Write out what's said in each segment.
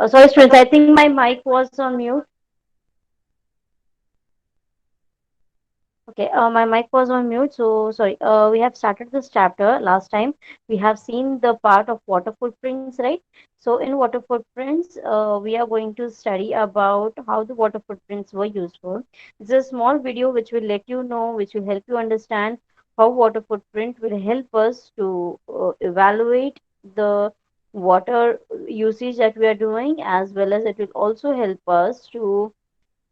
Sorry, students, I think my mic was on mute. Okay, my mic was on mute, so sorry. We have started this chapter last time. We have seen the part of water footprints, right? So, in water footprints, we are going to study about how the water footprints were useful. It's a small video which will let you know, which will help you understand how water footprint will help us to evaluate the water usage that we are doing, as well as it will also help us to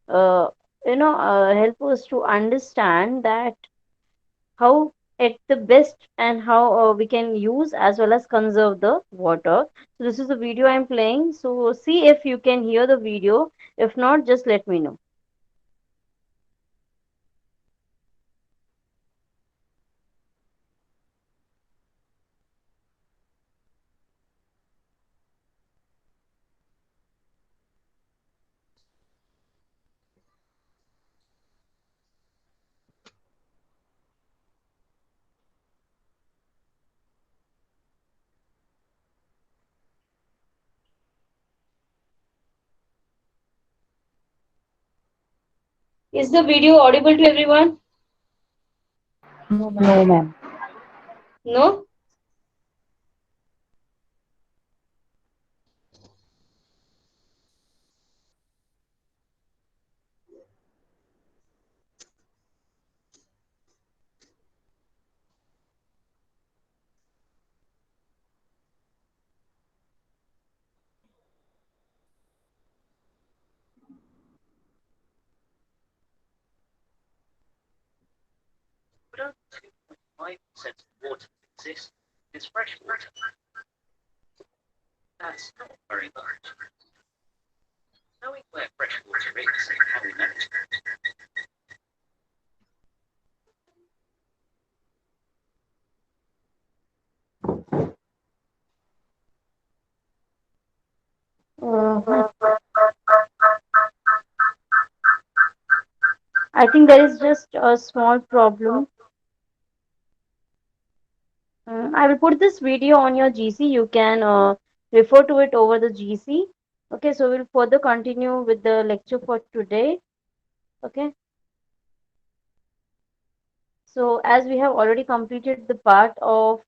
uh, help us to understand that how at the best and how we can use as well as conserve the water. So this is the video I'm playing, so see if you can hear the video. If not, just let me know. Is the video audible to everyone? No, ma'am. No. uh, I think there is just a small problem. I will put this video on your GC. You can refer to it over the GC. Okay, so we'll further continue with the lecture for today. Okay, so as we have already completed the part of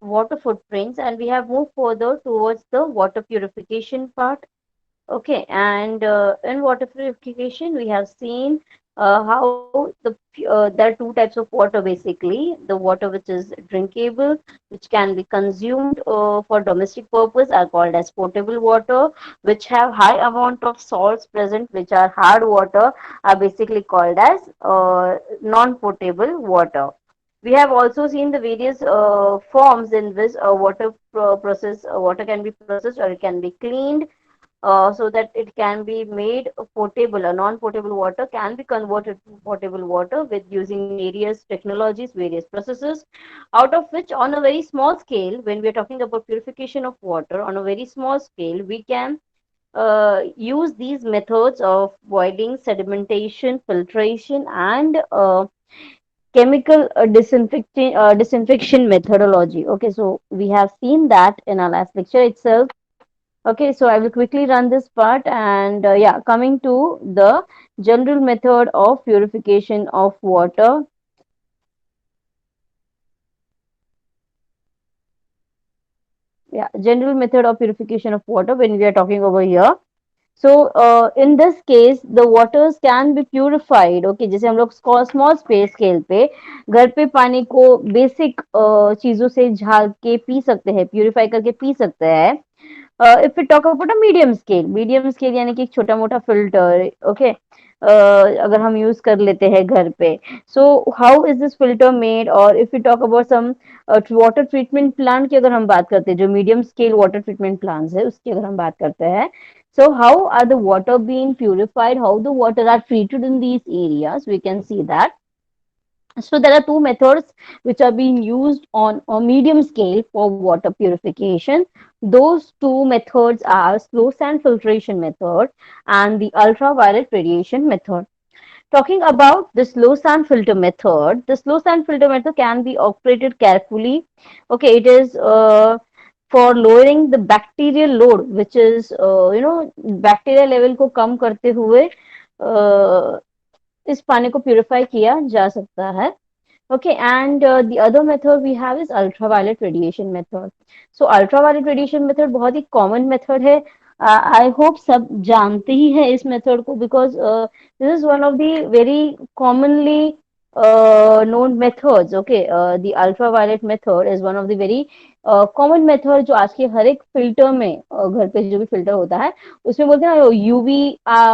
water footprints, and we have moved further towards the water purification part. Okay, and in water purification, we have seen how there are two types of water basically. The water which is drinkable, which can be consumed for domestic purpose, are called as potable water, which have high amount of salts present, which are hard water, are basically called as non-potable water. We have also seen the various forms in which water can be processed or it can be cleaned so that it can be made potable. A non-potable water can be converted to potable water with using various technologies, various processes, out of which on a very small scale, when we are talking about purification of water, on a very small scale, we can use these methods of boiling, sedimentation, filtration, and chemical disinfection methodology. Okay, so we have seen that in our last lecture itself. Okay, so I will quickly run this part, and yeah, coming to the general method of purification of water. Yeah, general method of purification of water when we are talking over here. So in this case, the waters can be purified. Okay, जैसे हम लोग small space scale पे घर पे पानी को basic चीजों से झाग के पी सकते हैं, purify करके पी सकते हैं. If we talk about a medium scale यानी कि एक छोटा मोटा filter, okay, अगर हम use कर लेते हैं घर पे, so how is this filter made? और if we talk about some water treatment plant की अगर हम बात करते हैं, जो medium scale water treatment plants है उसकी अगर हम बात करते हैं, so how are the water being purified? How the water are treated in these areas? We can see that. So there are two methods which are being used on a medium scale for water purification. Those two methods are slow sand filtration method and the ultraviolet radiation method. Talking about the slow sand filter method can be operated carefully. Okay, it is for lowering the bacterial load which is bacteria level को कम करते हुए इस पानी को purify किया जा सकता है. Okay, and the other method we have is ultraviolet radiation method. So ultraviolet radiation method बहुत ही common method है. I hope सब जानते ही हैं इस method को, because this is one of the very commonly known methods. Okay, the ultraviolet method is one of the very common method जो आज के हर एक filter में घर पे जो भी filter होता है उसमें बोलते हैं UV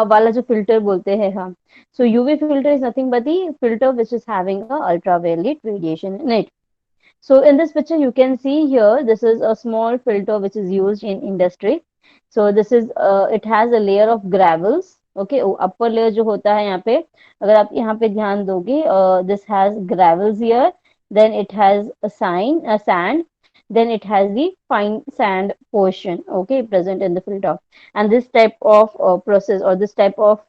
वाला जो filter बोलते हैं हम. So UV filter is nothing but the filter which is having a ultraviolet radiation in it. So in this picture you can see here, this is a small filter which is used in industry. So this is it has a layer of gravels. Okay, upper layer जो होता है यहाँ पे, अगर आप यहाँ पे ध्यान दोगे, this has gravels here, then it has a sand, then it has the fine sand portion, okay, present in the filter. And this type of process or this type of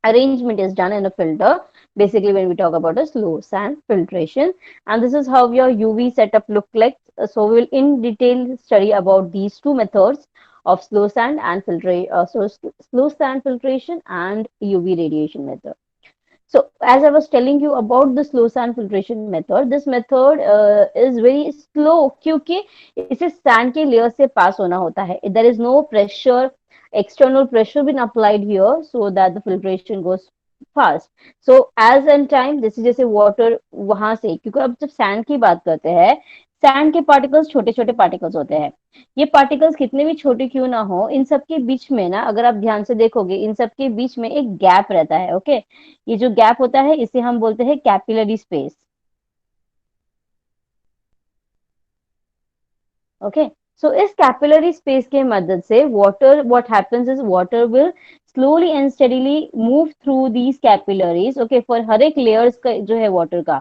arrangement is done in a filter basically when we talk about a slow sand filtration. And this is how your UV setup look like. So we will in detail study about these two methods of slow sand and slow sand filtration and UV radiation method. So as I was telling you about the slow sand filtration method, this method is very slow क्योंकि इसे sand के layer से pass होना होता है. There is no pressure, external pressure been applied here so that the filtration goes fast. So as in time, जैसे water वहां से, क्योंकि अब जब sand की बात करते हैं, sand के particles छोटे छोटे particles होते हैं. ये पार्टिकल्स कितने भी छोटे क्यों ना हो, इन सब के बीच में ना, अगर आप ध्यान से देखोगे, इन सब के बीच में एक गैप रहता है. ओके, ये जो गैप होता है इसे हम बोलते हैं कैपिलरी स्पेस. ओके, सो इस कैपिलरी स्पेस के मदद से water, what happens is water will slowly and steadily move through these capillaries. Okay, for her एक लेयर्स का जो है वाटर का,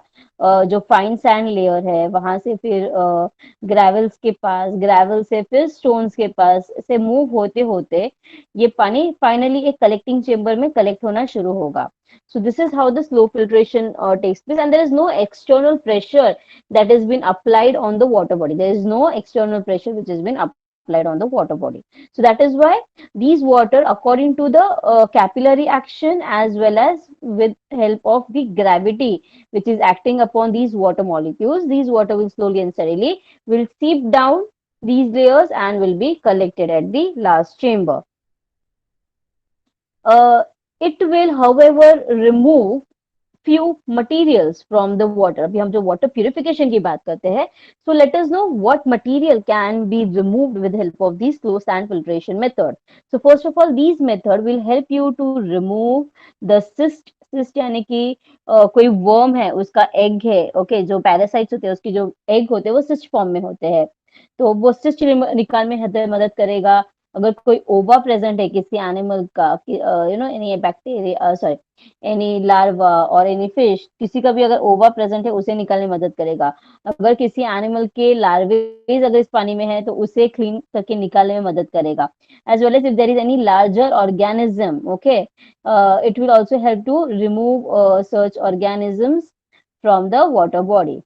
जो फाइन सैंड लेयर है वहां से फिर ग्रेवल्स के पास, ग्रेवल से फिर स्टोन्स के पास से मूव होते होते ये पानी फाइनली एक कलेक्टिंग चेम्बर में कलेक्ट होना शुरू होगा. So this is how the slow filtration takes place, and there is no external pressure that has been applied on the water body. There is no external pressure which has been applied on the water body. So that is why these water, according to the capillary action as well as with help of the gravity which is acting upon these water molecules, these water will slowly and steadily will seep down these layers and will be collected at the last chamber. Uh, it will, however, remove few materials from the water. अभी हम जो water purification की बात करते हैं, so let us know what material can be removed with help of the slow sand filtration method. So first of all, these method will help you to remove the cyst यानी कि कोई worm है, उसका egg है, okay, जो parasites होते हैं उसके जो एग होते हैं वो सिस्ट फॉर्म में होते हैं, तो वो सिस्ट निकालने में मदद करेगा. अगर कोई ओवा प्रेजेंट है किसी एनिमल का, any bacteria, sorry, any larva और एनी फिश, किसी का भी अगर ओवा प्रेजेंट है उसे निकालने में मदद करेगा. अगर किसी एनिमल के लार्वेज अगर इस पानी में है तो उसे क्लीन करके निकालने में मदद करेगा. As well as if there is any larger organism, okay, it will also help to remove such organisms from the water body.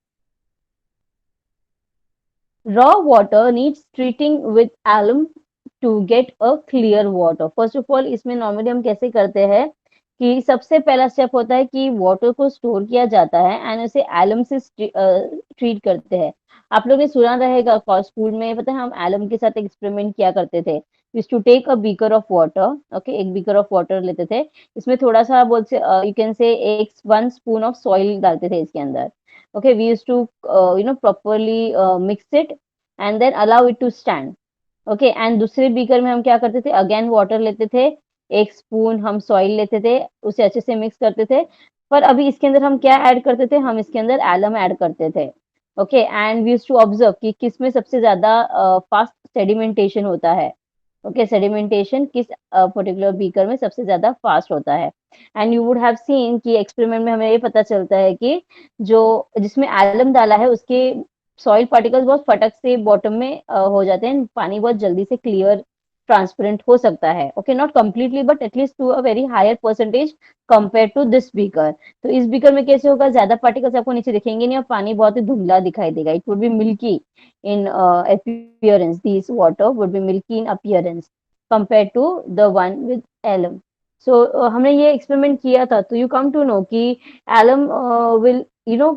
Raw water needs treating with alum to get a clear water. First of all, इसमें normally हम कैसे करते हैं कि सबसे पहला step होता है कि वाटर को स्टोर किया जाता है एंड उसे एलम से ट्रीट करते हैं. आप लोग ने सुना रहेगा स्कूल में, पता है हम एलम के साथ एक्सपेरिमेंट किया करते थे. Use to take a beaker of water, okay, एक बीकर ऑफ वाटर लेते थे, इसमें थोड़ा सा बोलते यू कैन से एक 1 स्पून ऑफ सॉइल डालते थे इसके अंदर. Okay, we use to properly mix it and then allow it to stand. Okay, and दूसरे बीकर में हम क्या करते थे, अगेन वाटर लेते थे, 1 स्पून हम सॉइल लेते थे, उसे अच्छे से मिक्स करते थे. पर अभी इसके अंदर हम क्या ऐड करते थे, हम इसके अंदर एलम ऐड करते थे. Okay, and we used to observe कि किस में सबसे ज्यादा फास्ट सेडिमेंटेशन होता है. ओके, सेडिमेंटेशन किस पर्टिकुलर बीकर में सबसे ज्यादा फास्ट होता है. And you would have seen कि एक्सपेरिमेंट में हमें ये पता चलता है कि जो जिसमें एलम डाला है उसके सॉइल पार्टिकल्स बहुत फटक से बॉटम में हो जाते हैं, पानी बहुत जल्दी से क्लियर ट्रांसपेरेंट हो सकता है, okay, not completely but at least to a very higher percentage compare to this beaker. तो इस बीकर में कैसे होगा, ज्यादा पार्टिकल्स आपको नीचे दिखेंगे नहीं और पानी बहुत ही धुंधला दिखाई देगा। It would be milky in appearance, this water would be milky in appearance compare to the one with alum. So हमने ये एक्सपेरिमेंट किया था, तो यू कम टू नो कि alum will you know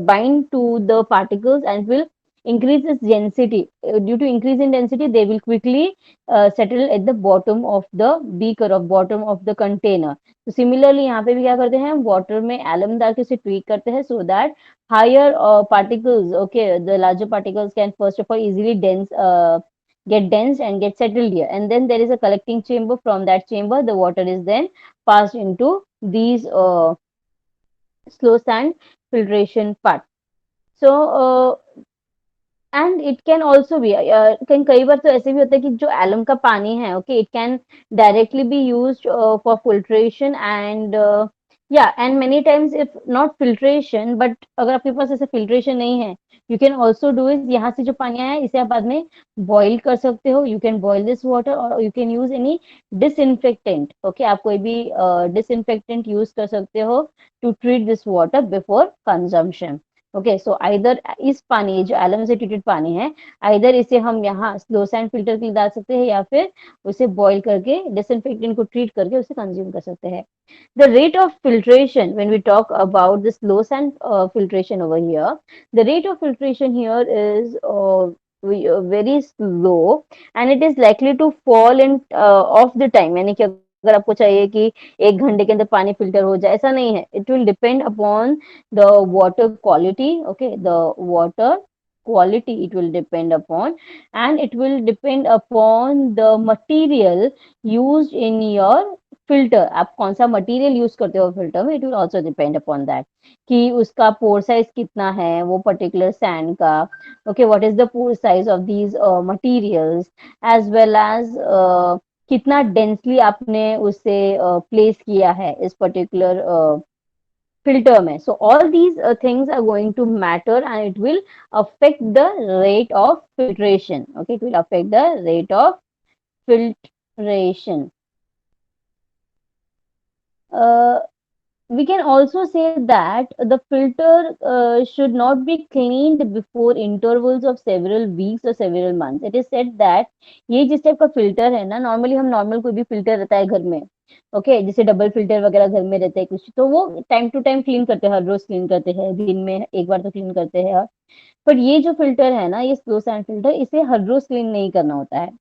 bind to the particles and will increase its density. Due to increase in density, they will quickly settle at the bottom of the beaker or bottom of the container. तो similarly यहाँ पे भी क्या करते हैं, water में alum डाल के उसे tweak करते हैं so that higher particles, okay, the larger particles can first of all easily get dense and get settled here. And then there is a collecting chamber. From that chamber, the water is then passed into these slow sand filtration part. So and it can also be, कई बार तो ऐसे भी होता है कि जो alum का पानी है, okay, it can directly be used for filtration and या and many times if not filtration, but अगर आपके पास ऐसे फिल्ट्रेशन नहीं है, you can also do is, यहाँ से जो पानी आया है इसे आप बाद में बॉईल कर सकते हो। You can boil this water और you can use any disinfectant, okay, आप कोई भी डिसइनफेक्टेंट यूज कर सकते हो to treat this water before consumption. Okay, so either इस पानी, ये जो एलम से ट्रीटेड पानी है, आइदर इसे हम यहाँ स्लो सैंड फिल्टर के लिए डाल सकते हैं या फिर उसे बॉईल करके डिसइनफेक्टेंट को ट्रीट करके उसे कंज्यूम कर सकते हैं। The rate of filtration, when we talk about this low sand filtration over here, the rate of filtration here is very slow and it is likely to fall in of the time. यानी कि अगर आपको चाहिए कि 1 घंटे के अंदर पानी फिल्टर हो जाए, ऐसा नहीं है। It will depend upon the water quality, okay, the water quality it will depend upon, and it will depend upon the material used in your filter. आप कौन सा मटेरियल यूज करते हो फिल्टर में, it will also depend upon that कि उसका pore size कितना है वो पर्टिकुलर सैंड का, okay, what is the pore size of these materials, as well as कितना डेंसली आपने उसे प्लेस किया है इस पर्टिकुलर filter में। So all these things are going to matter and it will affect the rate of filtration. Okay, it will affect the rate of filtration. Uh, we can also say that the filter should not be cleaned before intervals of several weeks or several months. It is said that ये जिस type का filter है ना, normally हम normal कोई भी filter रहता है घर में, ओके, जैसे डबल फिल्टर वगैरह घर में रहते हैं कुछ, तो वो टाइम टू टाइम क्लीन करते हैं, हर रोज क्लीन करते हैं, दिन में एक बार तो क्लीन करते हैं। पर ये जो फिल्टर है ना, ये स्लो सैंड फिल्टर, इसे हर रोज क्लीन नहीं करना होता है।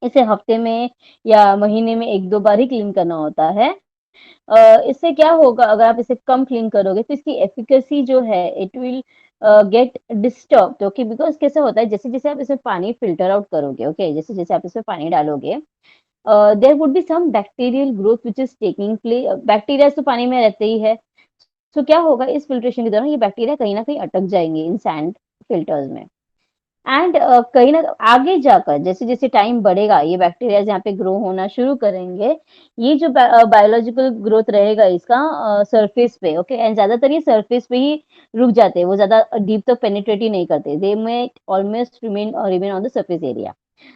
इसे हफ्ते में या महीने में 1-2 बार ही क्लीन करना होता है। इससे क्या होगा, अगर आप इसे कम क्लीन करोगे तो इसकी एफिकेसी जो है it will get disturb, okay, because कैसे होता है, जैसे जैसे आप इसमें पानी फिल्टर आउट करोगे, ओके, जैसे जैसे आप इसमें पानी डालोगे, there would be some bacterial growth which is taking place. Bacteria तो पानी में रहते ही है, सो क्या होगा, इस फिल्ट्रेशन के दौरान ये बैक्टीरिया कहीं ना कहीं अटक जाएंगे इन सैंड फिल्टर्स में। एंड कहीं ना आगे जाकर जैसे जैसे टाइम बढ़ेगा, ये बैक्टीरिया यहाँ पे ग्रो होना शुरू करेंगे, ये जो बायोलॉजिकल ग्रोथ रहेगा इसका सरफेस पे, ओके, एंड ज्यादातर ये सरफेस पे ही रुक जाते हैं, वो ज्यादा डीप तक पेनिट्रेट ही नहीं करते, they may almost remain on the surface area.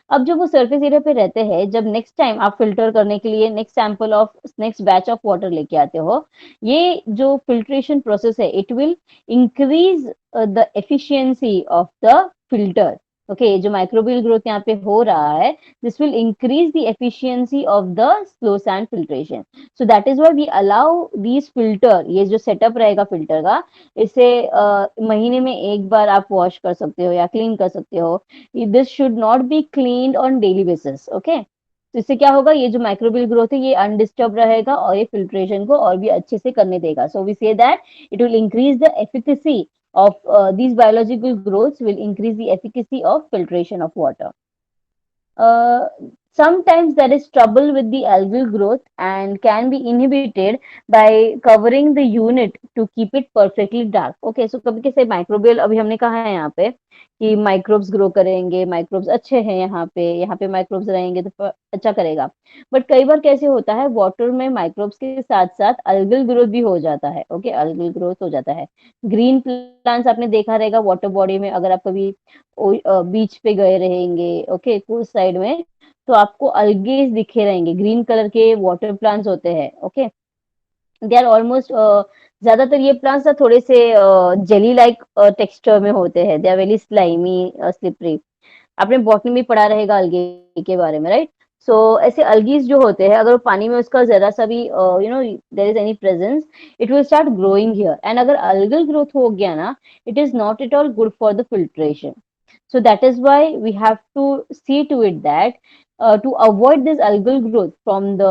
अब जब वो सरफेस एरिया पे रहते हैं, जब नेक्स्ट टाइम आप फिल्टर करने के लिए next sample of next batch of water लेके आते हो, ये जो फिल्ट्रेशन प्रोसेस है it will increase the efficiency of the filter. Okay, जो माइक्रोबियल ग्रोथ यहाँ पे हो रहा है, this will increase the efficiency of the slow sand filtration. So that is why we allow these filter, ये जो setup रहेगा फिल्टर का, इसे महीने में एक बार आप वॉश कर सकते हो या क्लीन कर सकते हो। This should not be cleaned on daily basis, okay. तो इससे क्या होगा, ये जो माइक्रोबियल ग्रोथ है ये अनडिस्टर्ब रहेगा और ये फिल्ट्रेशन को और भी अच्छे से करने देगा। So we say that it will increase the efficacy of these biological growths will increase the efficacy of filtration of water. Uh, Sometimes there is trouble with the algal growth and can be inhibited by covering the unit to keep it perfectly dark. Okay, so कभी कैसे microbial अभी हमने कहा है यहाँ पे कि microbes grow करेंगे, माइक्रोब्स अच्छे हैं यहाँ पे माइक्रोब्स रहेंगे तो अच्छा करेगा। बट कई बार कैसे होता है वाटर में माइक्रोब्स के साथ साथ अल्गल ग्रोथ भी हो जाता है। ओके, अल्गल ग्रोथ हो जाता है। ग्रीन प्लांट्स आपने देखा रहेगा वाटर बॉडी में, अगर आप कभी बीच पे गए रहेंगे, ओके, उस साइड में, तो आपको अलगेज दिखे रहेंगे, ग्रीन कलर के वाटर प्लांट्स होते हैं। ओके, दे आर ऑलमोस्ट ज्यादातर ये प्लांट्स ना थोड़े से जेली लाइक टेक्सचर में होते हैं, they are very slimy, slippery. आपने बॉटनी में पढ़ा रहेगा अलगे के बारे में, राइट? सो ऐसे अलगीज जो होते हैं, अगर पानी में उसका जरा सा भी there is any presence, it will start growing here. And अगर अलगल ग्रोथ हो गया ना, it is not at all good for the filtration. So that is why we have to see to it that to avoid this algal growth from the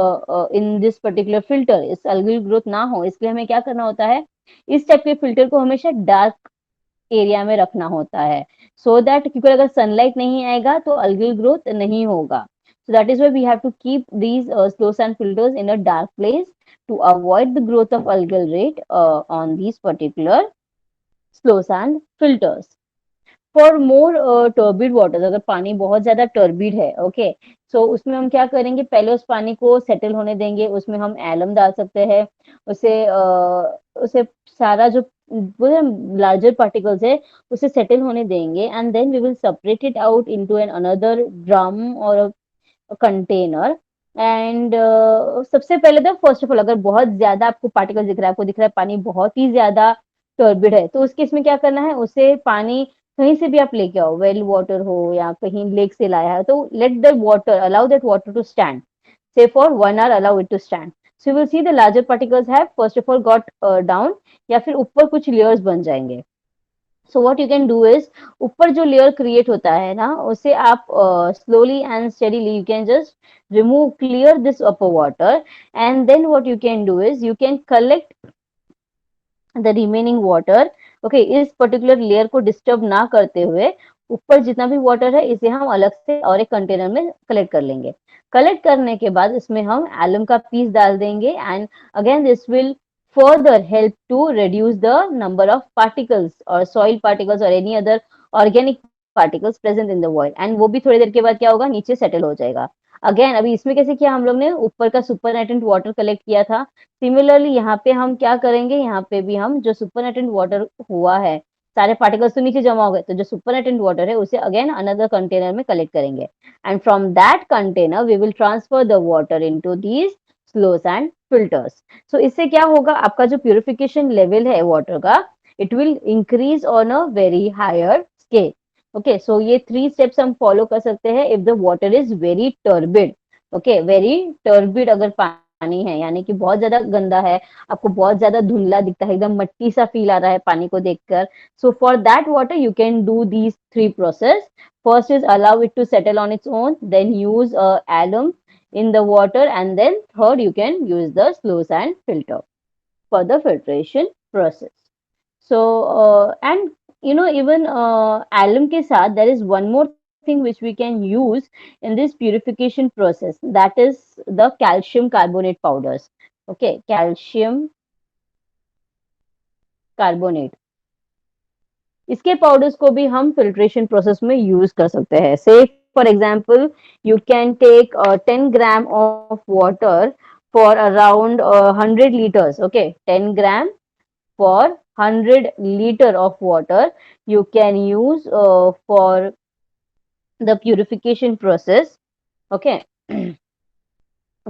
in this particular filter, इस algal growth ना हो, इसलिए हमें क्या करना होता है, इस टाइप के फिल्टर को हमेशा डार्क एरिया में रखना होता है, सो दैट, क्योंकि अगर सनलाइट नहीं आएगा तो algal ग्रोथ नहीं होगा. So that is why we have to keep these slow sand filters in a dark place to avoid the growth of algal rate on these particular slow sand filters. For more turbid water, अगर पानी बहुत ज्यादा turbid है, okay, सो उसमें हम क्या करेंगे, पहले उस पानी को सेटल होने देंगे, उसमें हम एलम डाल सकते हैं, उसे उसे सारा जो लार्जर पार्टिकल्स है उसे सेटल होने देंगे, and then we will separate it out into an another drum और कंटेनर. एंड सबसे पहले तो फर्स्ट ऑफ ऑल, अगर बहुत ज्यादा आपको पार्टिकल दिख रहा है, आपको दिख रहा है पानी बहुत ही ज्यादा टर्बिड है, तो उस केस में क्या करना है, उसे पानी कहीं से भी आप लेके आओ, वेल वाटर हो या कहीं लेक से लाया है, तो let the water, allow that water to stand, say for 1 hour, allow it to stand. So you will see the larger particles have first of all got down, या फिर ऊपर कुछ layers बन जाएंगे. So what you can do is, ऊपर जो layer create होता है ना, उसे आप slowly and steadily you can just remove, clear this upper water, and then what you can do is you can collect the remaining water. Okay, इस particular layer को disturb ना करते हुए ऊपर जितना भी वाटर है इसे हम अलग से और एक कंटेनर में कलेक्ट कर लेंगे. कलेक्ट करने के बाद इसमें हम एलम का पीस डाल देंगे, and again this will further help to reduce the number of particles or soil particles or any other organic particles present in the void. And वो भी थोड़ी देर के बाद क्या होगा, नीचे सेटल हो जाएगा. अगेन अभी इसमें कैसे किया हम लोग ने, ऊपर का सुपरनेटेंट वाटर कलेक्ट किया था, सिमिलरली यहाँ पे हम क्या करेंगे, यहाँ पे भी हम जो सुपरनेटेंट वाटर हुआ है, सारे पार्टिकल्स तो नीचे जमा हो गए, तो जो सुपरनेटेंट वाटर है उसे अगेन अनदर कंटेनर में कलेक्ट करेंगे, and from that container we will transfer the water into these slow sand filters. So इससे क्या होगा, आपका जो प्यूरिफिकेशन लेवल है वाटर का, it will increase on a very higher scale. Okay, so ये 3 स्टेप्स हम फॉलो कर सकते हैं if the water is very turbid. Okay, very turbid अगर पानी है, यानी कि बहुत ज्यादा गंदा है, आपको बहुत ज्यादा धुंधला दिखता है, एकदम मट्टी सा फील आ रहा है पानी को देखकर, so for that water you can do these 3 process. First is allow it to settle on its own, then use alum in the water, and then third you can use the slow sand filter for the filtration process. So and you know, even alum ke sath there is one more thing which we can use in this purification process, that is the calcium carbonate powders. Okay, calcium carbonate, इसके powders को भी हम filtration process में use कर सकते हैं. Say for example you can take 10 gram of water for around 100 liters. Okay, 10 gram for 100 liter of water you can use for the purification process. Okay,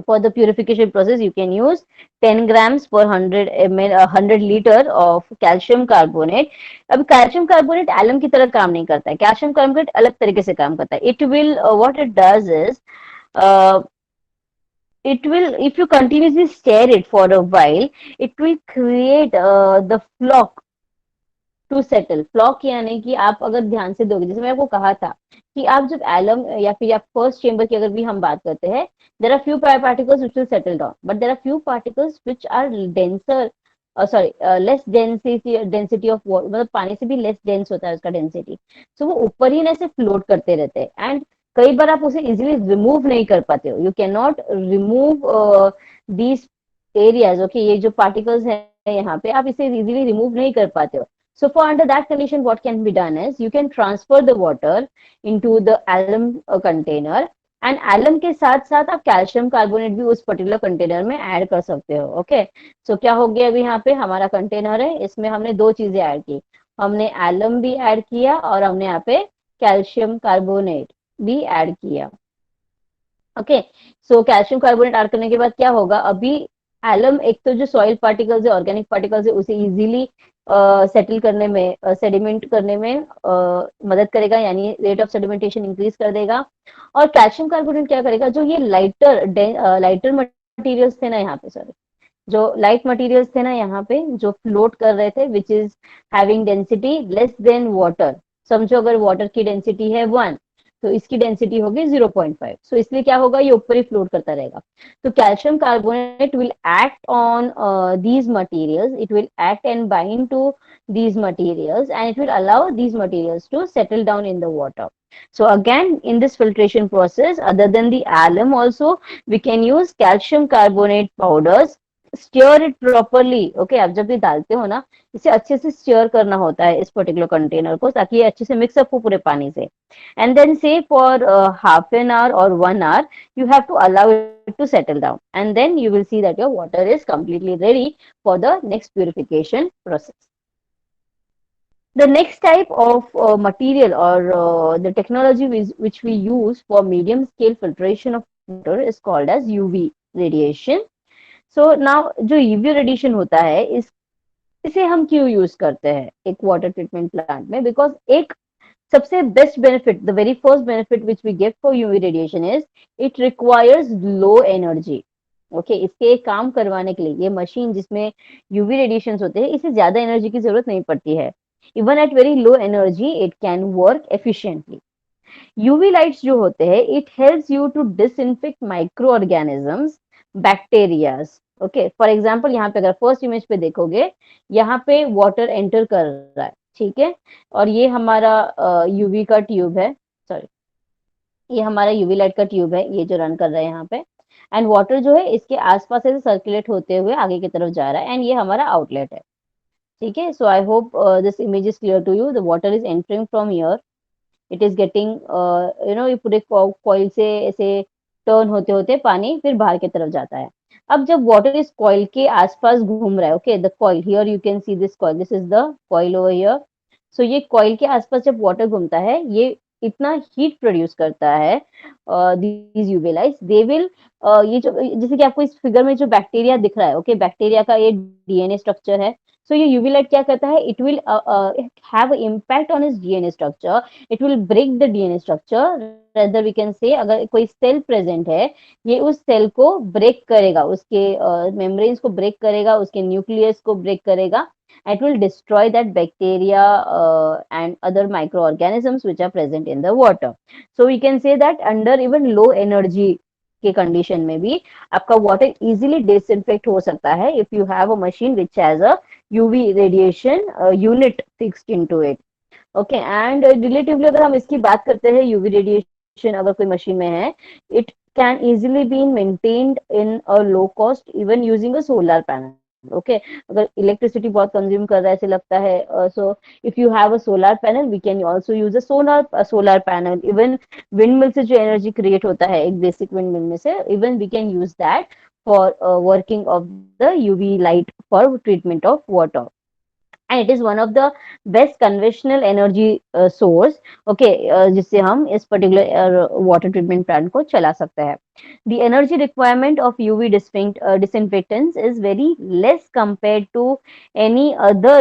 for the purification process you can use 10 grams per 100 ml 100 liter of calcium carbonate. अब calcium carbonate alum की तरह काम नहीं करता है, calcium carbonate अलग तरीके से काम करता है. it will what it does is uh, it will, if you continuously stare it for a while, it will create the flock to settle. Flock यानी कि आप अगर ध्यान से दोगे, जैसे मैं आपको कहा था कि आप जब एलम या फिर आप फर्स्ट चेंबर की अगर भी हम बात करते हैं, there are few particles which will settle down, but there are few particles which are denser, sorry less density of water, मतलब पानी से भी लेस डेंस होता है उसका डेंसिटी, सो वो ऊपर ही ना ऐसे फ्लोट करते रहते हैं. एंड कई बार आप उसे इजीली रिमूव नहीं कर पाते हो, you can not remove these areas, okay, ये जो पार्टिकल्स है यहाँ पे आप इसे इजीली रिमूव नहीं कर पाते हो. So for under that condition, what can be done is you can transfer the water into the alum container, and alum के साथ साथ आप कैल्शियम कार्बोनेट भी उस पर्टिकुलर कंटेनर में ऐड कर सकते हो. ओके, सो क्या हो गया, अभी यहाँ पे हमारा कंटेनर है, इसमें हमने दो चीजें ऐड की, हमने एलम भी ऐड किया और हमने यहाँ पे कैल्शियम कार्बोनेट भी ऐड किया. Okay, so calcium carbonate add करने के बाद क्या होगा, अभी एलम एक तो जो सॉइल पार्टिकल्स है, ऑर्गेनिक पार्टिकल्स है, उसे इजीली सेटल करने में, सेडिमेंट करने में मदद करेगा, यानी रेट ऑफ सेडिमेंटेशन इंक्रीज कर देगा. और कैल्शियम कार्बोनेट क्या करेगा, जो ये लाइटर लाइटर मटेरियल्स थे ना यहाँ पे, सॉरी, जो लाइट मटेरियल्स थे ना यहाँ पे जो फ्लोट कर रहे थे, which is having density less than water, समझो अगर वाटर की डेंसिटी है 1, तो इसकी डेंसिटी होगी 0.5, सो इसलिए क्या होगा, ये ऊपर ही फ्लोट करता रहेगा. तो calcium carbonate will act on these materials, it will act and bind to these materials, and it will allow these materials to settle down in the water. So again, in this filtration process, other than the alum also, we can use calcium carbonate powders, stir it properly. Okay, आप जब भी डालते हो ना, इसे अच्छे से steer करना होता है इस पर्टिकुलर कंटेनर को, ताकि ये अच्छे से मिक्सअप हो पूरे पानी से. एंड देन से फॉर हाफ एन आवर और 1 hour you have to allow it to settle down, and then you will see that your water is completely ready for the next purification process. The next type of material or the technology which we use for medium scale filtration of water is called as UV radiation. So now जो UV radiation होता है, इसे हम क्यों use करते हैं एक water treatment plant में, बिकॉज एक सबसे best benefit, the very first benefit which we get for UV radiation is it requires low energy. Okay, इसके काम करवाने के लिए ये मशीन जिसमें यूवी रेडिएशन होते हैं, इसे ज्यादा एनर्जी की जरूरत नहीं पड़ती है. Even at very low energy it can work efficiently. UV lights जो होते हैं, it helps you to disinfect microorganisms, bacterias. Okay, for example यहाँ पे अगर फर्स्ट इमेज पे देखोगे, यहाँ पे वाटर एंटर कर रहा है, ठीक है, और ये हमारा यूवी का ट्यूब है, सॉरी, ये हमारा यूवी लाइट का ट्यूब है, ये जो रन कर रहा है यहाँ पे, एंड वाटर जो है इसके आसपास से सर्कुलेट होते हुए आगे की तरफ जा रहा है, एंड ये हमारा आउटलेट है. ठीक है, so I hope this image is clear to you. The water is entering from here, it is getting ये पूरे कॉइल से ऐसे टर्न होते होते पानी फिर बाहर की तरफ जाता है. अब जब वाटर इस कॉइल के आसपास घूम रहा है, okay, the coil here, you can see this coil, this is the coil over here. So ये कॉइल के आसपास जब वाटर घूमता है, ये इतना हीट प्रोड्यूस करता है, these UV lights they will, ये जो जैसे कि आपको इस फिगर में जो बैक्टीरिया दिख रहा है, ओके, बैक्टीरिया का ये डीएनए स्ट्रक्चर है. सो ये यूवी लाइट क्या करता है, it will have impact on is DNA structure, it will break the DNA structure, rather we can say अगर कोई सेल प्रेजेंट है, ये उस सेल को ब्रेक करेगा, उसके मेम्ब्रेन्स को ब्रेक करेगा, उसके न्यूक्लियस को ब्रेक करेगा. It will destroy that bacteria and other microorganisms which are present in the water. So we can say that under even low energy के कंडीशन में भी आपका वाटर इजीली डिसइंफेक्ट हो सकता है if you have a machine which has a UV radiation unit fixed into it. Okay, and relatively अगर हम इसकी बात करते हैं, यूवी रेडिएशन अगर कोई मशीन में है, it can easily be maintained in a low cost even using a solar panel. Okay, अगर इलेक्ट्रिसिटी बहुत कंज्यूम कर रहा है ऐसे लगता है, so if you have a solar panel we can also use a solar panel. Even windmill से जो एनर्जी क्रिएट होता है एक बेसिक विंड मिल में से, even we can use that for working of the UV light for treatment of water. And it is one of the best conventional energy source, okay, जिससे हम इस particular water treatment plant को चला सकते हैं. The energy requirement of UV disinfectants is very less compared to any other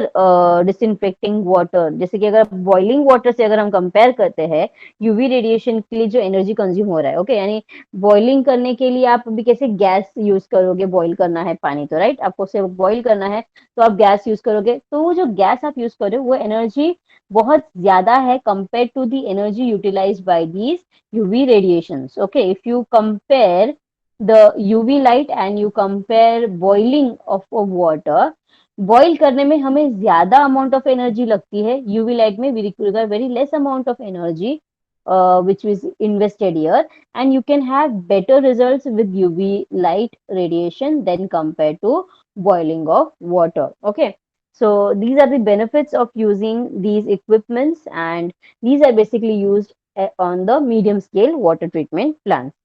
disinfecting water. जैसे कि अगर boiling water से अगर हम compare करते हैं, UV radiation के लिए जो energy consume हो रहा है, okay, यानी boiling करने के लिए आप अभी कैसे गैस यूज करोगे, boil करना है पानी तो, राइट, आपको सिर्फ boil करना है तो आप गैस यूज करोगे, तो वो जो गैस आप यूज कर रहे हो वो एनर्जी बहुत ज्यादा है compare to the energy utilise by these UV radiations. Okay, if you compare the UV light and you compare boiling of water, boil करने में हमें ज्यादा अमाउंट ऑफ एनर्जी लगती है, यूवी लाइट में we require very less amount of energy which is invested here, and you can have better results with UV light radiation than compared to boiling of water. Okay, so these are the benefits of using these equipments, and these are basically used on the medium scale water treatment plants.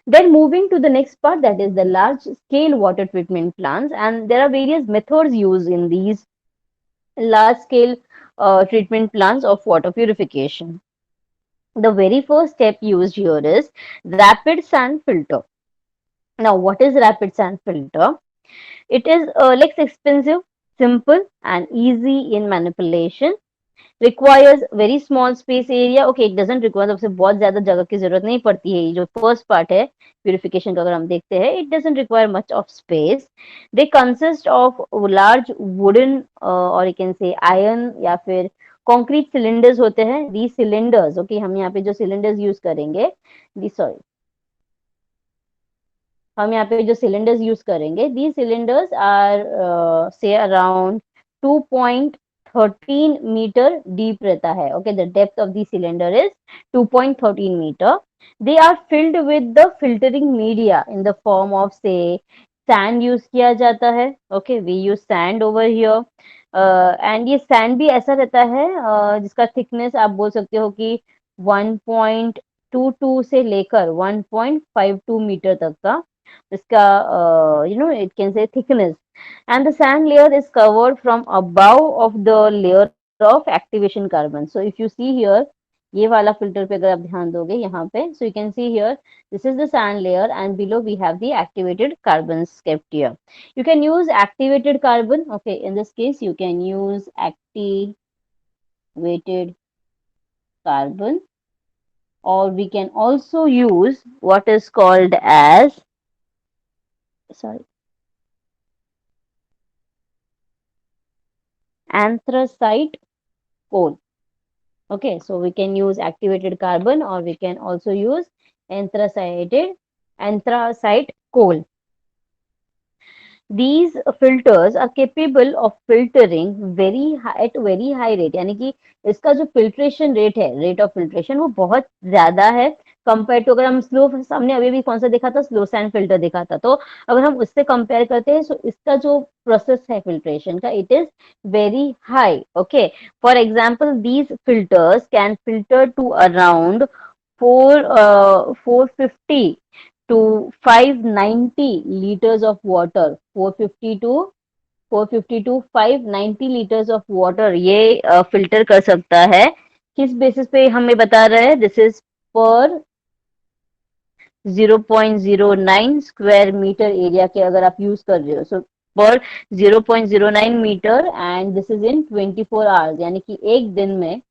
Then moving to the next part, that is the large scale water treatment plants, and there are various methods used in these large scale treatment plants of water purification. The very first step used here is rapid sand filter. Now, what is rapid sand filter? It is less expensive, simple, and easy in manipulation. Requires very small space area. Okay, it doesn't require, सबसे बहुत ज्यादा जगह की जरूरत नहीं पड़ती है. ये जो फर्स्ट पार्ट है प्यूरिफिकेशन का, अगर हम देखते हैं, it doesn't require much of space. They consist of large wooden or you can say iron या फिर concrete cylinders होते हैं. These cylinders, okay, हम यहाँ पे जो cylinders यूज करेंगे, sorry, हम यहाँ पे जो सिलेंडर्स यूज करेंगे, these cylinders are say around 2.13 metre deep रहता है. Okay, the depth of the cylinder is 2.13 metre. They are filled with the filtering media in the form of say sand use किया जाता है. Okay, we use sand over here, and ये sand भी ऐसा रहता है जिसका थिकनेस आप बोल सकते हो कि 1.22 से लेकर 1.52 मीटर तक का इसका it can say thickness, and the sand layer is covered from above of the layer of activation carbon. So if you see here, ये वाला filter पे अगर आप ध्यान दोगे यहाँ पे, so you can see here, this is the sand layer and below we have the activated carbons kept here. You can use activated carbon. Okay, in this case you can use activated carbon, or we can also use what is called as, sorry, anthracite coal. Okay, so we can use activated carbon or we can also use anthracite coal. These filters are capable of filtering very high, at very high rate, यानी कि इसका जो filtration rate है, rate of filtration, वो बहुत ज्यादा है compare to, अगर हम स्लो, हमने अभी भी कौन सा देखा था, स्लो सैंड फिल्टर देखा था, तो अगर हम उससे कंपेयर करते हैं, तो इसका जो प्रोसेस है फिल्ट्रेशन का, it is very high. Okay, for example these filters can filter to around 450 to 590 liters of water. 450 to 590 liters of water ये फिल्टर कर सकता है. किस बेसिस पे हमें बता रहा है? दिस इज पर 0.09 स्क्वायर मीटर एरिया के अगर आप यूज कर रहे हो, सो पर 0.09 metre, and this is in 24 hours, यानी कि एक दिन में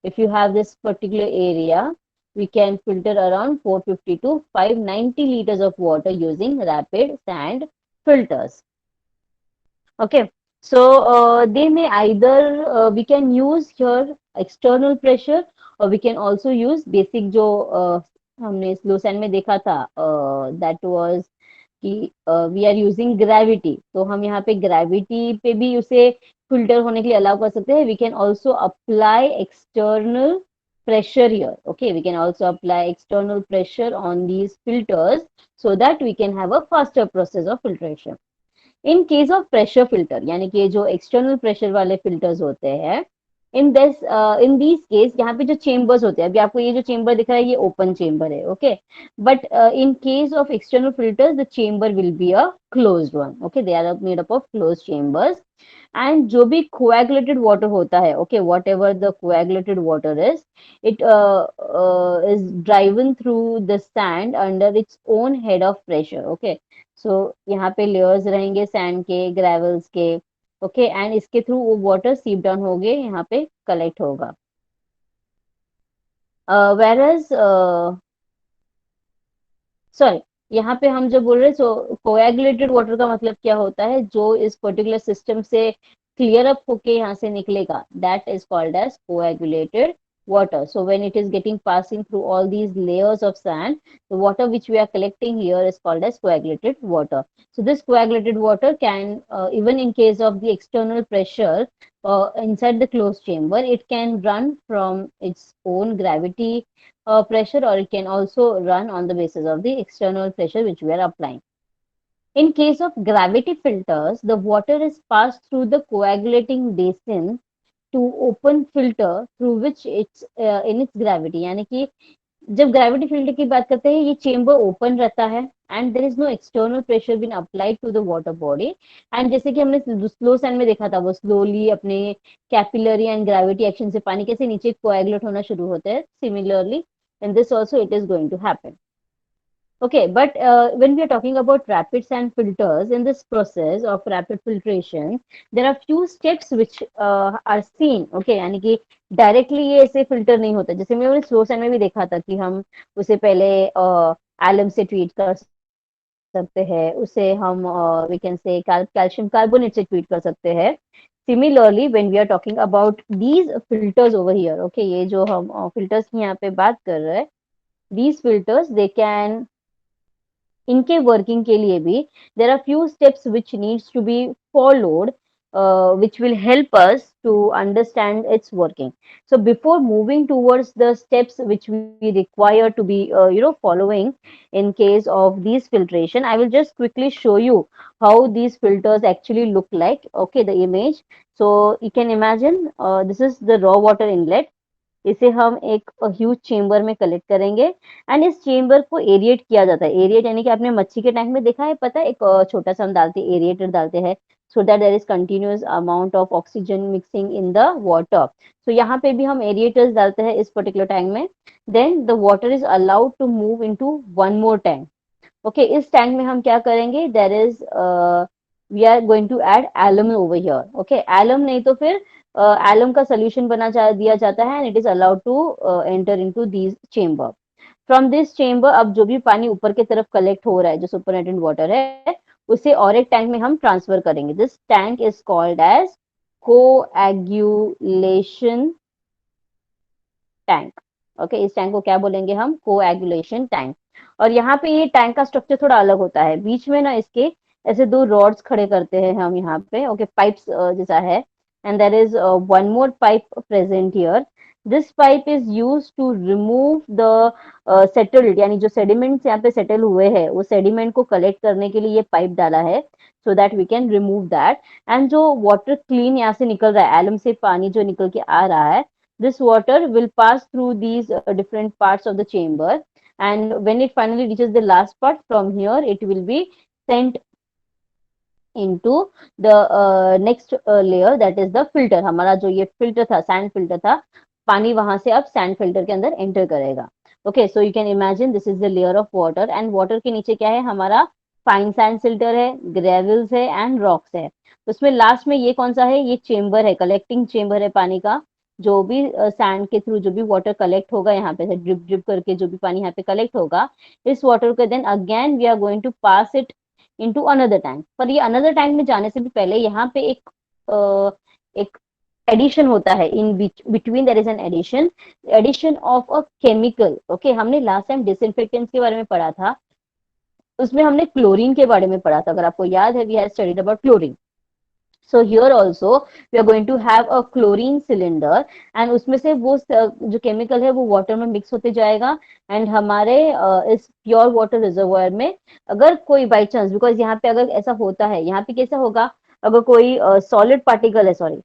if you have this particular area, we can filter around 450 to 590 liters of water using rapid sand filters. Okay, so they may either we can use here external pressure, or we can also use basic जो हमने slow sand में देखा था, that was कि we are using gravity, तो हम यहाँ पे ग्रेविटी पे भी उसे फिल्टर होने के लिए अलाउ कर सकते हैं. We can also apply external pressure here. Okay, we can also apply external pressure on these filters so that we can have a faster process of filtration. In case of pressure filter, यानी कि जो external pressure वाले filters होते हैं, in these case यहाँ पे जो chambers होते हैं, अभी आपको ये जो चेम्बर दिख रहा है, ये ओपन चेम्बर है. Okay, but in case of external filters the chamber will be a closed one. Okay, they are made up of closed chambers, and जो भी कोएगुलेटेड वाटर होता है, okay, whatever the coagulated water is, it is driven through the sand under its own head of pressure. Okay, so यहाँ पे layers रहेंगे sand के, gravels के. Okay, and इसके थ्रू वो वाटर सीप डाउन होके यहाँ पे कलेक्ट होगा. वेरएज सॉरी, यहाँ पे हम जो बोल रहे हैं, सो कोएगुलेटेड वाटर का मतलब क्या होता है, जो इस पर्टिकुलर सिस्टम से क्लियर अप होके यहाँ से निकलेगा, that is called as coagulated water. So when it is getting passing through all these layers of sand, the water which we are collecting here is called as coagulated water. So this coagulated water can, even in case of the external pressure inside the closed chamber, it can run from its own gravity pressure, or it can also run on the basis of the external pressure which we are applying. In case of gravity filters, the water is passed through the coagulating basin to open filter through which it's in its gravity, यानी कि जब gravity field की बात करते हैं ये chamber open रहता है and there is no external pressure been applied to the water body and जैसे कि हमने स्लो सैंड में देखा था वो स्लोली अपने कैपिलरी एंड ग्रेविटी एक्शन से पानी कैसे नीचे कोएगुलेट होना शुरू होते हैं similarly in this also it is going to happen. Okay, but when we are talking about rapid sand filters, in this process of rapid filtration, there are few steps which are seen. Okay, यानी कि directly ये ऐसे filter नहीं होता. जैसे मैंने slow sand में भी देखा था कि हम उसे पहले एलम से ट्रीट कर सकते हैं, उसे हम we can say calcium carbonate से ट्रीट कर सकते हैं. Similarly, when we are talking about these filters over here, okay, ये जो हम filters की यहाँ पे बात कर रहे हैं, these filters they can इनके वर्किंग के लिए भी there are few steps which needs to be followed which will help us to understand its working. So before moving towards the steps which we require to be following in case of these filtration, I will just quickly show you how these filters actually look like. Okay, the image. So you can imagine this is the raw water inlet. इसे हम एक huge chamber में collect करेंगे and इस chamber को aerate किया जाता है. एरिएट यानी कि आपने मच्छी के टैंक में देखा है, पता है, एक छोटा सा हम डालते हैं एरिएटर डालते हैं so that there is continuous amount of oxygen mixing in the water. So यहाँ पे भी हम एरिएटर्स डालते हैं इस पर्टिकुलर टैंक में. Then the water is allowed to move into one more tank. Okay, इस टैंक में हम क्या करेंगे, there is we are going to add alum over here. Okay, alum नहीं तो फिर एलम का सोल्यूशन दिया जाता है and it is allowed to enter into this chamber. From this chamber अब जो भी पानी ऊपर की तरफ कलेक्ट हो रहा है जो सुपरनेटेंट वाटर है उसे और एक टैंक में हम ट्रांसफर करेंगे. This tank is called as coagulation tank. Okay, इस टैंक को क्या बोलेंगे हम, कोएगुलेशन टैंक. और यहाँ पे ये टैंक का स्ट्रक्चर थोड़ा अलग होता है. बीच में ना इसके ऐसे दो रॉड्स खड़े करते हैं हम यहाँ पे. ओके, पाइप्स जैसा है and there is one more pipe present here. This pipe is used to remove the settled यानी जो sediments यहाँ पे settle हुए हैं वो sediment को collect करने के लिए ये pipe डाला है so that we can remove that. And जो water clean यहाँ से निकल रहा है, एलम से पानी जो निकल के आ रहा है, this water will pass through these different parts of the chamber and when it finally reaches the last part, from here it will be sent into the next layer, that is the filter. हमारा जो ये filter था, sand filter था, पानी वहां से अब sand filter के अंदर enter करेगा. Okay, so you can imagine this is the layer of water and water के नीचे क्या है, हमारा फाइन सैंड फिल्टर है, ग्रेवल्स है एंड रॉक्स है. उसमें लास्ट में ये कौन सा है, ये चेम्बर है, कलेक्टिंग चेम्बर है पानी का. जो भी सैंड के थ्रू जो भी वाटर कलेक्ट होगा यहाँ पे से ड्रिप ड्रिप करके जो भी पानी यहाँ पे कलेक्ट होगा, इस वाटर को then again we are going to pass it into another tank. पर ये अनदर टैंक में जाने से भी पहले यहाँ पे एक एडिशन होता है. In between there is an addition of a chemical. Okay, हमने लास्ट टाइम डिसइंफेक्टेंट्स के बारे में पढ़ा था, उसमें हमने क्लोरीन के बारे में पढ़ा था, अगर आपको याद है, we have studied about chlorine. So here also we are going to have a chlorine cylinder and उसमें से वो जो केमिकल है वो वाटर में मिक्स होते जाएगा एंड हमारे इस प्योर वाटर रिजर्वायर में अगर कोई बाई चांस, बिकॉज यहाँ पे अगर ऐसा होता है, यहाँ पे कैसा होगा, अगर कोई सॉलिड पार्टिकल है, सॉरी,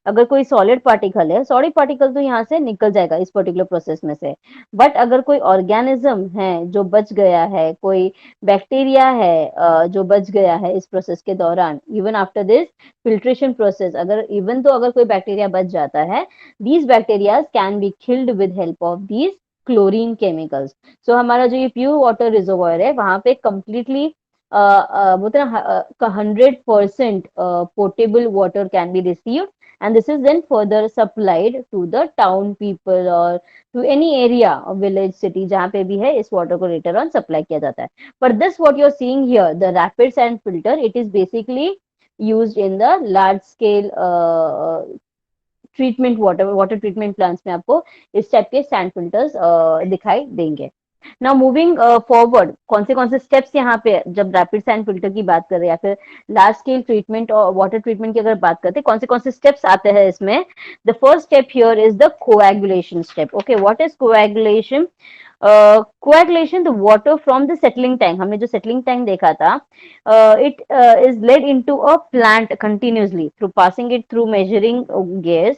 अगर कोई सॉलिड पार्टिकल है, सॉलिड पार्टिकल तो यहाँ से निकल जाएगा इस पर्टिकुलर प्रोसेस में से. बट अगर कोई ऑर्गेनिज्म है जो बच गया है, कोई बैक्टीरिया है जो बच गया है इस प्रोसेस के दौरान, even after this filtration process, अगर इवन तो अगर कोई बैक्टीरिया बच जाता है, these bacterias can be killed with help of these chlorine chemicals. So हमारा जो ये प्योर वाटर रिजर्वायर है वहां पे कंप्लीटली बोलते ना 100% portable water can be received and this is then further supplied to the town people or to any area of village city जहाँ पे भी है इस water को later on supply किया जाता है. But this what you're seeing here, the rapid sand filter, it is basically used in the large scale treatment water treatment plants में आपको इस टाइप के सैंड फिल्टर्स दिखाई देंगे। नाउ मूविंग फॉरवर्ड, कौन से स्टेप्स यहाँ पे, जब रैपिड सैंड फिल्टर की बात करें या फिर लार्ज स्केल ट्रीटमेंट और वाटर ट्रीटमेंट की अगर बात करते हैं, कौन से स्टेप्स आते हैं इसमें? The first step here is the coagulation step. Okay, what is coagulation? Coagulation the water from the settling tank, हमने जो सेटलिंग टैंक देखा था, it is led into a plant continuously through passing it through measuring gears.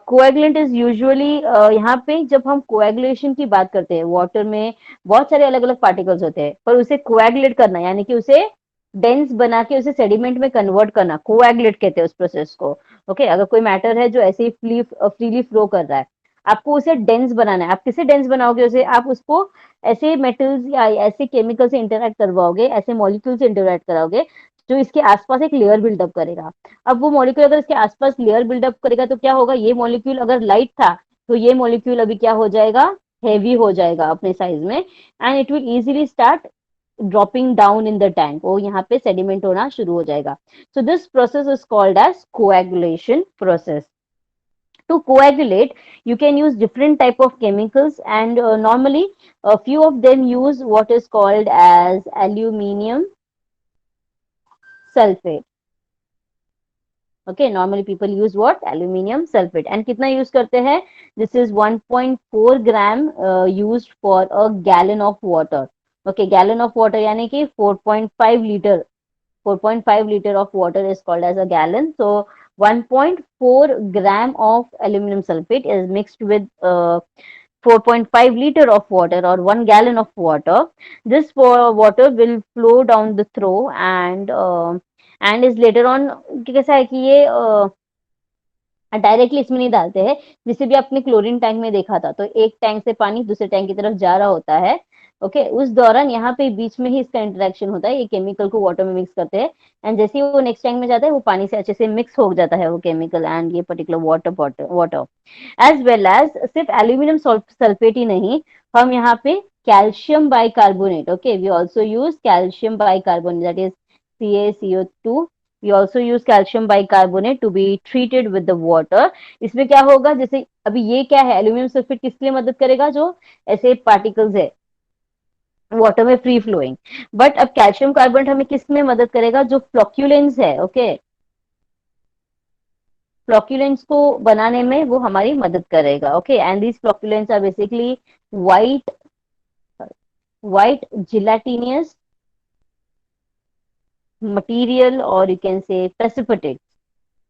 Coagulant is usually, यहाँ पे जब हम coagulation की बात करते हैं, वाटर में बहुत सारे अलग अलग पार्टिकल्स होते हैं, पर उसे कोएगुलेट करना यानी कि उसे डेंस बना के उसे सेडिमेंट में कन्वर्ट करना, कोएगुलेट कहते हैं उस प्रोसेस को। ओके, अगर कोई मैटर है जो ऐसे ही फ्रीली फ्लो कर रहा है, आपको उसे डेंस बनाना है। आप किसे डेंस बनाओगे? उसे आप उसको ऐसे मेटल्स या ऐसे केमिकल से इंटरेक्ट करवाओगे, ऐसे मॉलिक्यूल से इंटरेक्ट कराओगे जो इसके आसपास एक लेयर बिल्डअप करेगा। अब वो मॉलिक्यूल अगर इसके आसपास लेयर बिल्डअप करेगा तो क्या होगा? ये मॉलिक्यूल अगर लाइट था तो ये मॉलिक्यूल अभी क्या हो जाएगा? हेवी हो जाएगा अपने साइज में, and it will easily start dropping down in the tank, और यहाँ पे सेडिमेंट होना शुरू हो जाएगा। So this process is called as coagulation process. To coagulate, you can use different type of chemicals, and normally a few of them use what is called as aluminium sulfate. Okay, normally people use what? Aluminium sulfate. And कितना use करते हैं? This is 1.4 gram used for a gallon of water. Okay, gallon of water यानी कि 4.5 liter. 4.5 liter of water is called as a gallon. So 1.4 gram of aluminum sulfate is mixed with 4.5 liter of water or 1 gallon of water. This water will flow down the throat and is later on, कैसा है कि ये directly इसमें नहीं डालते हैं, जिसे भी आपने क्लोरीन टैंक में देखा था, तो एक टैंक से पानी दूसरे टैंक की तरफ जा रहा होता है। ओके, उस दौरान यहाँ पे बीच में ही इसका इंटरेक्शन होता है, ये केमिकल को वाटर में मिक्स करते हैं, एंड जैसे ही वो नेक्स्ट टैंक में जाता है वो पानी से अच्छे से मिक्स हो जाता है वो केमिकल एंड ये particular water as well as सिर्फ एल्यूमिनियम सल्फेट ही नहीं, हम यहाँ पे calcium bicarbonate, okay, we also use calcium bicarbonate, that is CaCO2. We also use calcium bicarbonate to be treated with the water. इसमें क्या होगा? जैसे अभी ये क्या है? एल्यूमिनियम सल्फेट किस लिए मदद करेगा? जो ऐसे पार्टिकल्स है वाटर में फ्री फ्लोइंग, बट अब कैल्शियम कार्बोनेट हमें किस में मदद करेगा? जो फ्लोक्यूलेंस है, ओके, फ्लोक्यूलेंस को बनाने में वो हमारी मदद करेगा। Okay, and these flocculants are basically white white gelatinous material, or you can say precipitate.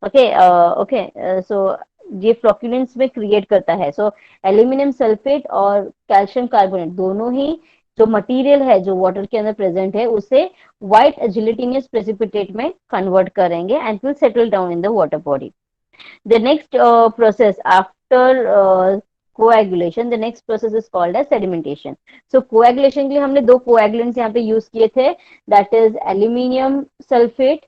Okay, so ये फ्लोक्यूलेंस में क्रिएट करता है। सो एल्यूमिनियम सल्फेट और कैल्शियम कार्बोनेट दोनों ही जो मटेरियल है जो वाटर के अंदर प्रेजेंट है उसे व्हाइट जिलेटिनियस प्रेसिपिटेट में कन्वर्ट करेंगे and will settle down in the water body. The next process after coagulation, the next process is called as sedimentation. So coagulation के लिए हमने दो coagulants यहाँ पे यूज किए थे, that is aluminium sulfate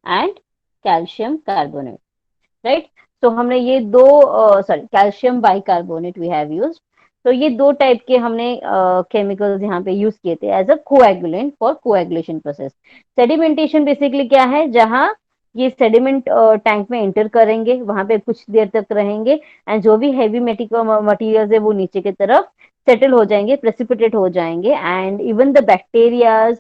and calcium carbonate, right? तो हमने ये दो sorry calcium bicarbonate we have used, तो ये दो टाइप के हमने केमिकल्स यहाँ पे यूज किए थे as a coagulant for coagulation process. Sedimentation basically क्या है? जहाँ ये सेडिमेंट टैंक में एंटर करेंगे, वहां पे कुछ देर तक रहेंगे, एंड जो भी हैवी मटेरियल्स है वो नीचे की तरफ सेटल हो जाएंगे, प्रेसिपिटेट हो जाएंगे, and even the bacterias,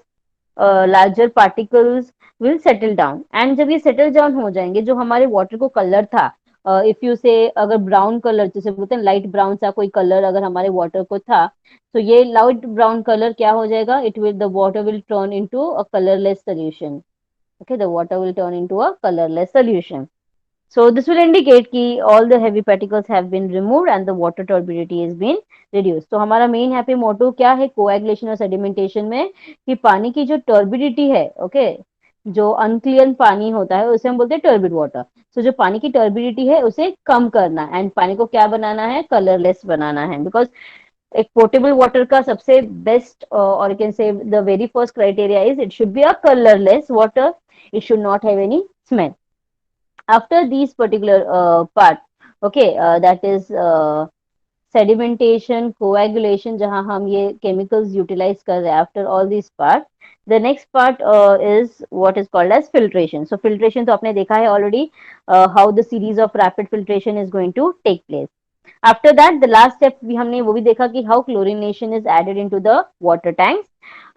larger particles will settle down. And जब ये सेटल डाउन हो जाएंगे, जो हमारे वाटर को कलर था, इफ यू से अगर ब्राउन कलर जैसे बोलते हैं लाइट ब्राउन सा कोई कलर अगर हमारे वाटर को था, तो ये लाइट ब्राउन कलर क्या हो जाएगा? It will the water will turn into a colourless solution. Okay, the water will turn into a colorless solution. So this will indicate कि all the heavy particles have been removed and the water turbidity has been reduced. तो हमारा main यहाँ पे मोटो क्या है coagulation और sedimentation में? कि पानी की जो टर्बिडिटी है, ओके, जो अनक्लियर पानी होता है उसे हम बोलते हैं टर्बिड वाटर. सो जो पानी की टर्बिडिटी है उसे कम करना, एंड पानी को क्या बनाना है? कलरलेस बनाना है. बिकॉज एक पोर्टेबल वाटर का सबसे बेस्ट और can say the very first criteria is it should be a colourless water, it should not have any smell. After these particular part, okay, that is sedimentation, coagulation, जहां हम ये chemicals utilise कर रहे हैं after all this part, the next part is what is called as filtration. So filtration तो आपने देखा है already, how the series of rapid filtration is going to take place. After that the last step भी हमने वो भी देखा कि how chlorination is added into the water tanks.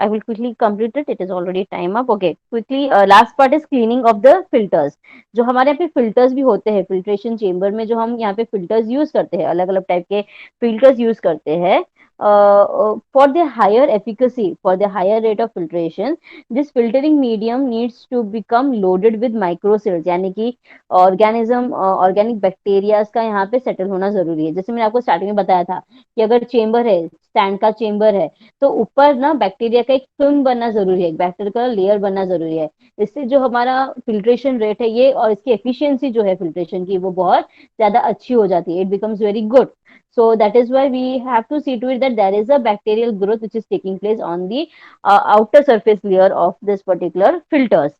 I will quickly complete it. It is already time up. Okay, quickly. Last part is cleaning of the filters. जो हमारे यहाँ पे फिल्टर्स भी होते हैं फिल्ट्रेशन चेम्बर में, जो हम यहाँ पे फिल्टर्स यूज करते हैं, अलग अलग टाइप के फिल्टर्स यूज करते हैं for the higher efficacy, for the higher rate of filtration, this filtering medium needs to become loaded with microcells, यानी कि ऑर्गेनिज्म, ऑर्गेनिक बैक्टीरिया का यहाँ पे सेटल होना जरूरी है. जैसे मैंने आपको स्टार्टिंग में बताया था कि अगर चेम्बर है, स्टैंड का चेम्बर है, तो ऊपर ना बैक्टीरिया का एक फिल्म बनना जरूरी है, एक बैक्टीरिया का लेयर बनना जरूरी है. इससे जो हमारा फिल्ट्रेशन रेट है ये और इसकी एफिशिएंसी जो है फिल्ट्रेशन की वो बहुत ज्यादा अच्छी हो जाती है. It becomes very good. So that is why we have to see to it that there is a bacterial growth which is taking place on the outer surface layer of this particular filters,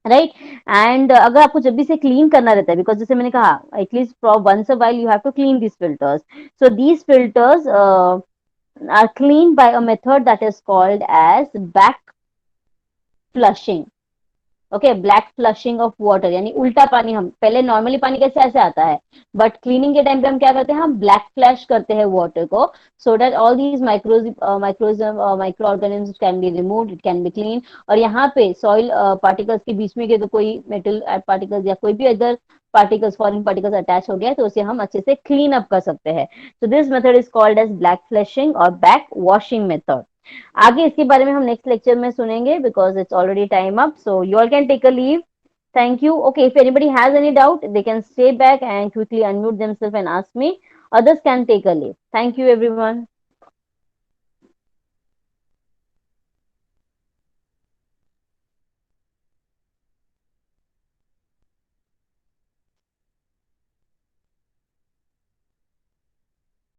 right. And अगर आपको जब भी से clean करना रहता है, because जैसे मैंने कहा at least once a while you have to clean this filters. So these filters are cleaned by a method that is called as back flushing. Okay, black flushing of water, यानी उल्टा पानी. हम पहले नॉर्मली पानी कैसे ऐसे आता है, बट क्लीनिंग के टाइम पे हम क्या करते हैं, हम ब्लैक फ्लैश करते हैं वाटर को, so that all these micro organisms can be removed, it can be clean. और यहाँ पे सॉइल पार्टिकल्स के बीच में के तो कोई मेटल पार्टिकल्स या कोई भी other particles, foreign particles attach हो गया तो उसे हम अच्छे से क्लीन अप कर सकते हैं. So this method is called as black flushing और बैक वॉशिंग मेथड. आगे इसके बारे में हम नेक्स्ट लेक्चर में सुनेंगे because it's already time up. So you all can take a leave. Thank you. Okay, if anybody has any doubt, they can stay back and quickly unmute themselves and ask me. Others can take a leave. Thank you, everyone.